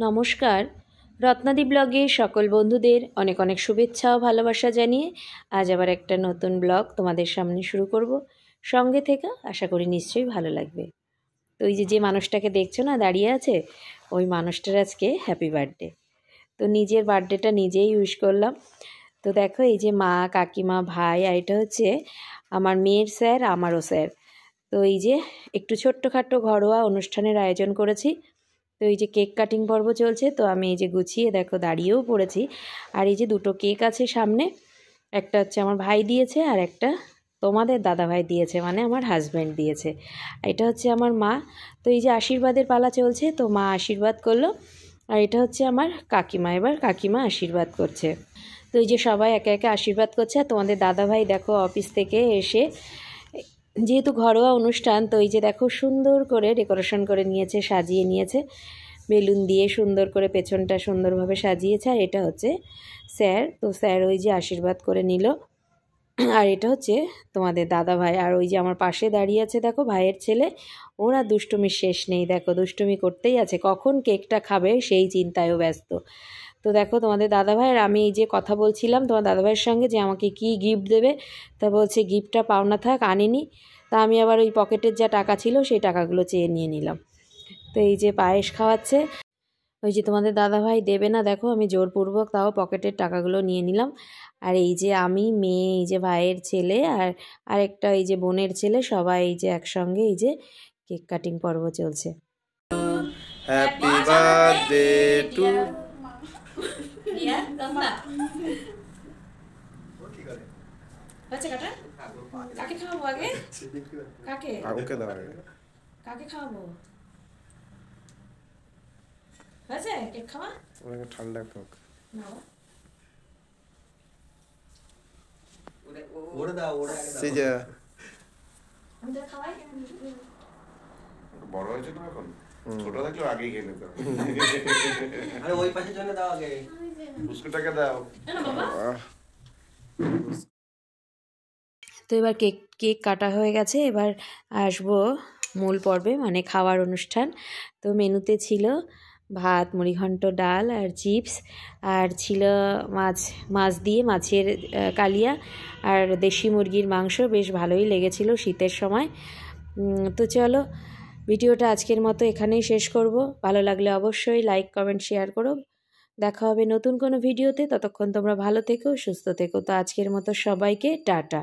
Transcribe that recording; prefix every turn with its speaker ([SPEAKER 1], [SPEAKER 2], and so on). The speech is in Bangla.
[SPEAKER 1] নমস্কার, রত্নাদি ব্লগে সকল বন্ধুদের অনেক অনেক শুভেচ্ছা ও ভালোবাসা জানিয়ে আজ আবার একটা নতুন ব্লগ তোমাদের সামনে শুরু করব। সঙ্গে থেকে আশা করি নিশ্চয়ই ভালো লাগবে। তো ওই যে মানুষটাকে দেখছো না দাঁড়িয়ে আছে, ওই মানুষটার আজকে হ্যাপি বার্থডে। তো নিজের বার্থডেটা নিজেই উইশ করলাম। তো দেখো এই যে মা, কাকিমা, ভাই, আর এটা হচ্ছে আমার মেয়ের স্যার, আমারও স্যার। তো এই যে একটু ছোট্টখাট্টো ঘরোয়া অনুষ্ঠানের আয়োজন করেছি। তো এই যে কেক কাটিং পর্ব চলছে, তো আমি এই যে গুছিয়ে দেখো দাঁড়িয়েও পড়েছি। আর এই যে দুটো কেক আছে সামনে, একটা হচ্ছে আমার ভাই দিয়েছে আর একটা তোমাদের দাদা ভাই দিয়েছে, মানে আমার হাজব্যান্ড দিয়েছে। এটা হচ্ছে আমার মা। তো এই যে আশীর্বাদের পালা চলছে, তো মা আশীর্বাদ করলো। আর এটা হচ্ছে আমার কাকিমা, এবার কাকিমা আশীর্বাদ করছে। তো এই যে সবাই একে একে আশীর্বাদ করছে। আর তোমাদের দাদা ভাই দেখো অফিস থেকে এসে, যেহেতু ঘরোয়া অনুষ্ঠান, তো এই যে দেখো সুন্দর করে ডেকোরেশন করে নিয়েছে, সাজিয়ে নিয়েছে বেলুন দিয়ে, সুন্দর করে পেছনটা সুন্দরভাবে সাজিয়েছে। আর এটা হচ্ছে স্যার, তো স্যার ওই যে আশীর্বাদ করে নিল। আর এটা হচ্ছে তোমাদের দাদা ভাই। আর ওই যে আমার পাশে দাঁড়িয়ে আছে দেখো ভাইয়ের ছেলে, ওরা দুষ্টুমির শেষ নেই, দেখো দুষ্টুমি করতেই আছে, কখন কেকটা খাবে সেই চিন্তায়ও ব্যস্ত। তো দেখো তোমাদের দাদাভাই আর আমি এই যে কথা বলছিলাম তোমার দাদাভাইয়ের সঙ্গে যে আমাকে কি গিফট দেবে। তা বলছে গিফটটা পাওনা থাক, আনিনি। তা আমি আবার ওই পকেটের যা টাকা ছিল সেই টাকাগুলো চেয়ে নিয়ে নিলাম। তো এই যে পায়েস খাওয়াচ্ছে, ওই যে তোমাদের দাদাভাই দেবে না, দেখো আমি জোরপূর্বক তাও পকেটের টাকাগুলো নিয়ে নিলাম। আর এই যে আমি, মেয়ে, এই যে ভাইয়ের ছেলে আর আরেকটা এই যে বোনের ছেলে, সবাই এই যে একসঙ্গে এই যে কেক কাটিং পর্ব চলছে।
[SPEAKER 2] হ্যাপি বার্থডে টু
[SPEAKER 1] কাকে খাওয়াবো আগে? কাকে
[SPEAKER 2] ওকে দাও
[SPEAKER 1] কাকে খাওয়াবো? হয়েছে কেক খাওয়া?
[SPEAKER 2] ওকে ঠান্ডা হোক
[SPEAKER 1] না
[SPEAKER 3] ওরে দাও, ওরে
[SPEAKER 2] সিজা
[SPEAKER 1] আমি তো খাওয়াই।
[SPEAKER 4] বড় হয়েছে না এখন, ছোট থাকলেও আগেই খেয়ে নিত।
[SPEAKER 3] আরে ওই পাশের জন্য দাও আগে,
[SPEAKER 4] বিস্কুটটাকে দাও।
[SPEAKER 1] তো এবার কেক কেক কাটা হয়ে গেছে, এবার আসবো মূল পর্বে, মানে খাওয়ার অনুষ্ঠান। তো মেনুতে ছিল ভাত, মুড়িঘণ্ট, ডাল আর চিপস, আর ছিল মাছ দিয়ে মাছের কালিয়া আর দেশি মুরগির মাংস, বেশ ভালোই লেগেছিল শীতের সময়। তো চলো ভিডিওটা আজকের মতো এখানেই শেষ করব। ভালো লাগলে অবশ্যই লাইক, কমেন্ট, শেয়ার করো। দেখা হবে নতুন কোনো ভিডিওতে, ততক্ষণ তোমরা ভালো থেকো, সুস্থ থেকো। তো আজকের মতো সবাইকে টাটা।